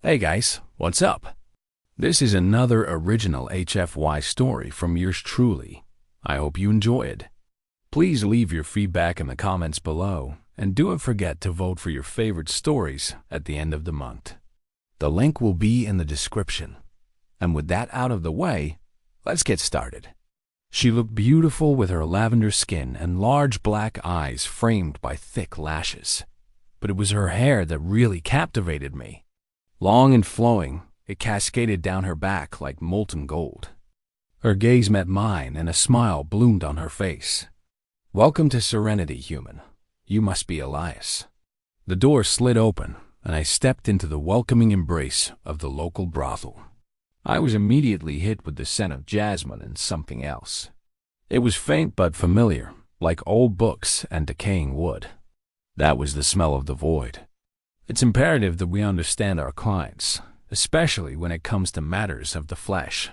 Hey guys, what's up? This is another original HFY story from yours truly. I hope you enjoy it. Please leave your feedback in the comments below, and don't forget to vote for your favorite stories at the end of the month. The link will be in the description. And with that out of the way, let's get started. She looked beautiful with her lavender skin and large black eyes framed by thick lashes. But it was her hair that really captivated me. Long and flowing, it cascaded down her back like molten gold. Her gaze met mine and a smile bloomed on her face. Welcome to Serenity, human. You must be Elias. The door slid open, and I stepped into the welcoming embrace of the local brothel. I was immediately hit with the scent of jasmine and something else. It was faint but familiar, like old books and decaying wood. That was the smell of the void. It's imperative that we understand our clients, especially when it comes to matters of the flesh.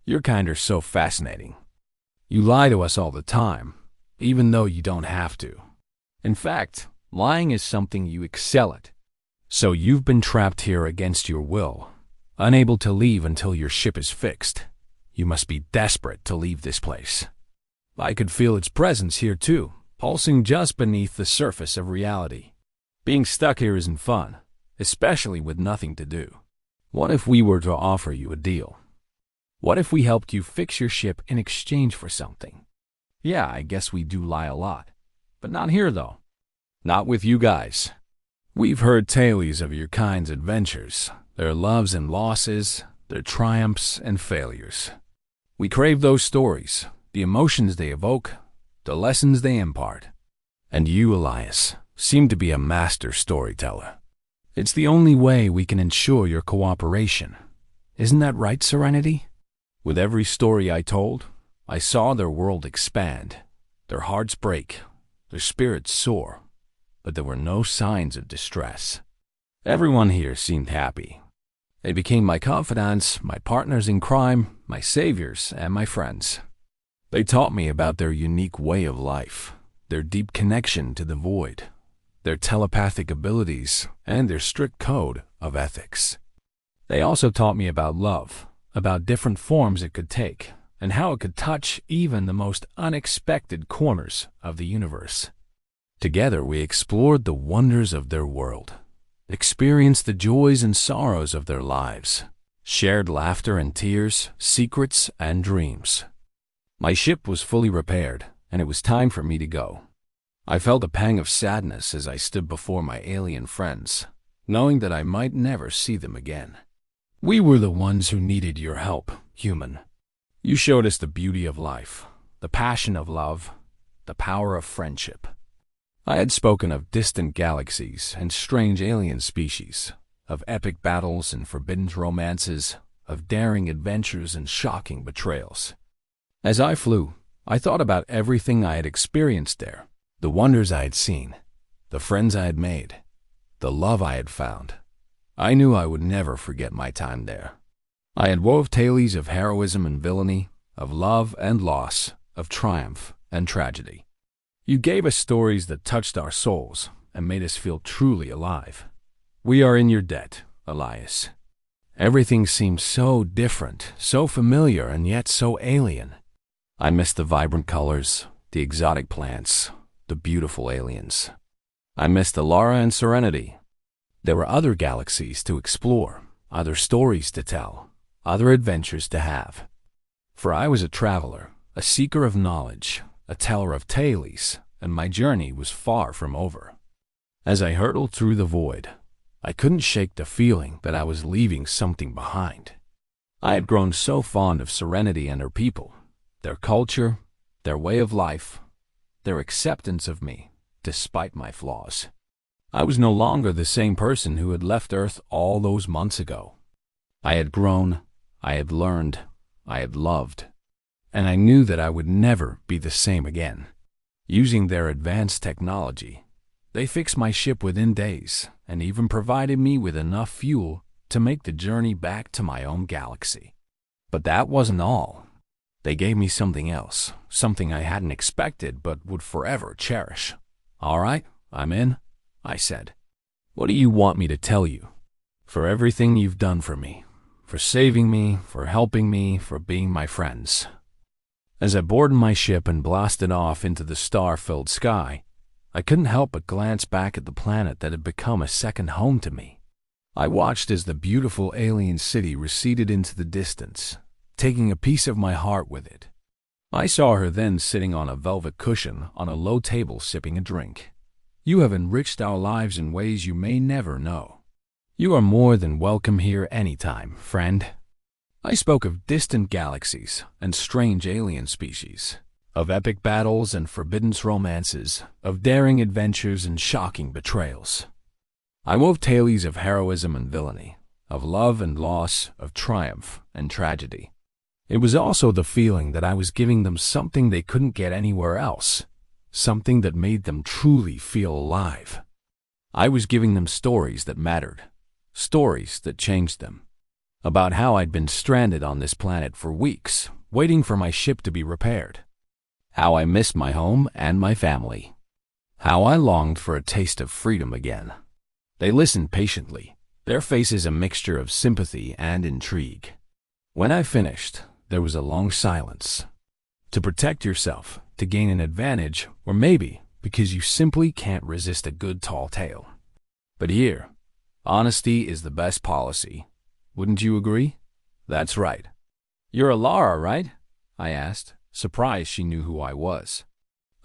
Your kind are so fascinating. You lie to us all the time, even though you don't have to. In fact, lying is something you excel at. So you've been trapped here against your will, unable to leave until your ship is fixed. You must be desperate to leave this place. I could feel its presence here too, pulsing just beneath the surface of reality. Being stuck here isn't fun, especially with nothing to do. What if we were to offer you a deal? What if we helped you fix your ship in exchange for something? Yeah, I guess we do lie a lot. But not here, though. Not with you guys. We've heard tales of your kind's adventures, their loves and losses, their triumphs and failures. We crave those stories, the emotions they evoke, the lessons they impart. And you, Elias, seem to be a master storyteller. It's the only way we can ensure your cooperation. Isn't that right, Serenity? With every story I told, I saw their world expand, their hearts break, their spirits soar, but there were no signs of distress. Everyone here seemed happy. They became my confidants, my partners in crime, my saviors, and my friends. They taught me about their unique way of life, their deep connection to the void, their telepathic abilities, and their strict code of ethics. They also taught me about love, about different forms it could take, and how it could touch even the most unexpected corners of the universe. Together we explored the wonders of their world, experienced the joys and sorrows of their lives, shared laughter and tears, secrets and dreams. My ship was fully repaired, and it was time for me to go. I felt a pang of sadness as I stood before my alien friends, knowing that I might never see them again. We were the ones who needed your help, human. You showed us the beauty of life, the passion of love, the power of friendship. I had spoken of distant galaxies and strange alien species, of epic battles and forbidden romances, of daring adventures and shocking betrayals. As I flew, I thought about everything I had experienced there, the wonders I had seen, the friends I had made, the love I had found. I knew I would never forget my time there. I had wove tales of heroism and villainy, of love and loss, of triumph and tragedy. You gave us stories that touched our souls and made us feel truly alive. We are in your debt, Elias. Everything seems so different, so familiar, and yet so alien. I miss the vibrant colors, the exotic plants, the beautiful aliens. I miss the Lara and Serenity. There were other galaxies to explore, other stories to tell, other adventures to have. For I was a traveler, a seeker of knowledge, a teller of tales, and my journey was far from over. As I hurtled through the void, I couldn't shake the feeling that I was leaving something behind. I had grown so fond of Serenity and her people, their culture, their way of life, their acceptance of me, despite my flaws. I was no longer the same person who had left Earth all those months ago. I had grown, I had learned, I had loved, and I knew that I would never be the same again. Using their advanced technology, they fixed my ship within days and even provided me with enough fuel to make the journey back to my own galaxy. But that wasn't all. They gave me something else, something I hadn't expected but would forever cherish. All right, I'm in, I said. What do you want me to tell you? for everything you've done for me, for saving me, for helping me, for being my friends." As I boarded my ship and blasted off into the star-filled sky, I couldn't help but glance back at the planet that had become a second home to me. I watched as the beautiful alien city receded into the distance, taking a piece of my heart with it. I saw her then sitting on a velvet cushion on a low table sipping a drink. "You have enriched our lives in ways you may never know. You are more than welcome here anytime, friend." I spoke of distant galaxies and strange alien species, of epic battles and forbidden romances, of daring adventures and shocking betrayals. I wove tales of heroism and villainy, of love and loss, of triumph and tragedy. It was also the feeling that I was giving them something they couldn't get anywhere else, something that made them truly feel alive. I was giving them stories that mattered, stories that changed them, about how I'd been stranded on this planet for weeks, waiting for my ship to be repaired, how I missed my home and my family, how I longed for a taste of freedom again. They listened patiently, their faces a mixture of sympathy and intrigue. When I finished, there was a long silence. To protect yourself, to gain an advantage, or maybe because you simply can't resist a good tall tale. But here, honesty is the best policy. Wouldn't you agree? That's right. "You're Alara, right?" I asked, surprised she knew who I was.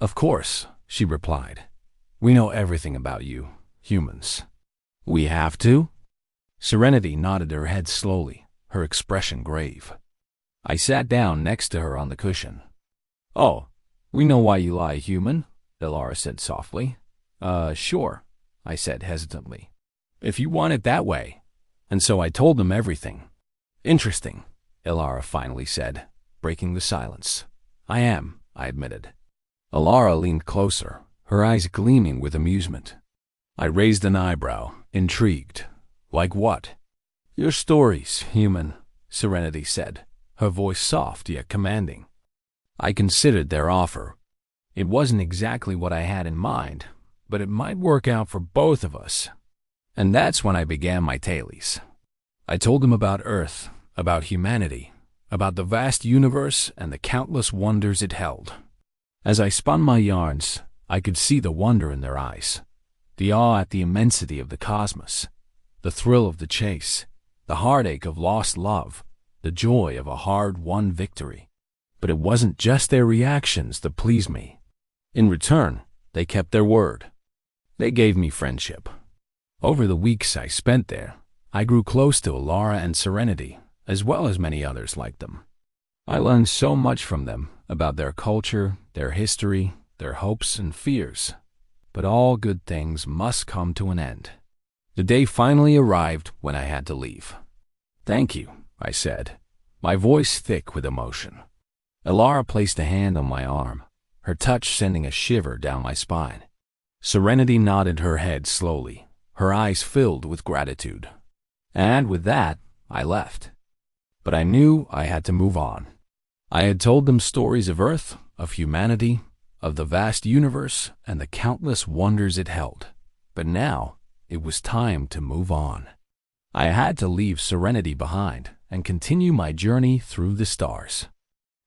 "Of course," she replied. "We know everything about you, humans." "We have to?" Serenity nodded her head slowly, her expression grave. I sat down next to her on the cushion. "Oh, we know why you lie, human," Alara said softly. Sure," I said hesitantly. "If you want it that way." And so I told them everything. "Interesting," Alara finally said, breaking the silence. "I am," I admitted. Alara leaned closer, her eyes gleaming with amusement. I raised an eyebrow, intrigued. "Like what?" "Your stories, human," Serenity said, her voice soft yet commanding. I considered their offer. It wasn't exactly what I had in mind, but it might work out for both of us. And that's when I began my tales. I told them about Earth, about humanity, about the vast universe and the countless wonders it held. As I spun my yarns, I could see the wonder in their eyes, the awe at the immensity of the cosmos, the thrill of the chase, the heartache of lost love, the joy of a hard-won victory. But it wasn't just their reactions that pleased me. In return, they kept their word. They gave me friendship. Over the weeks I spent there, I grew close to Alara and Serenity, as well as many others like them. I learned so much from them about their culture, their history, their hopes and fears. But all good things must come to an end. The day finally arrived when I had to leave. "Thank you," I said, my voice thick with emotion. Alara placed a hand on my arm, her touch sending a shiver down my spine. Serenity nodded her head slowly, her eyes filled with gratitude. And with that, I left. But I knew I had to move on. I had told them stories of Earth, of humanity, of the vast universe, and the countless wonders it held. But now, it was time to move on. I had to leave Serenity behind and continue my journey through the stars.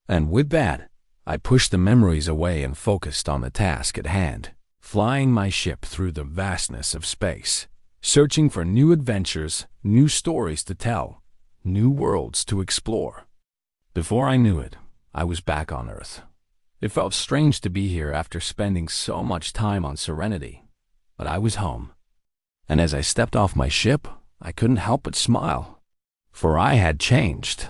And with that, I pushed the memories away and focused on the task at hand, flying my ship through the vastness of space, searching for new adventures, new stories to tell, new worlds to explore. Before I knew it, I was back on Earth. It felt strange to be here after spending so much time on Serenity, but I was home. And as I stepped off my ship, I couldn't help but smile, for I had changed.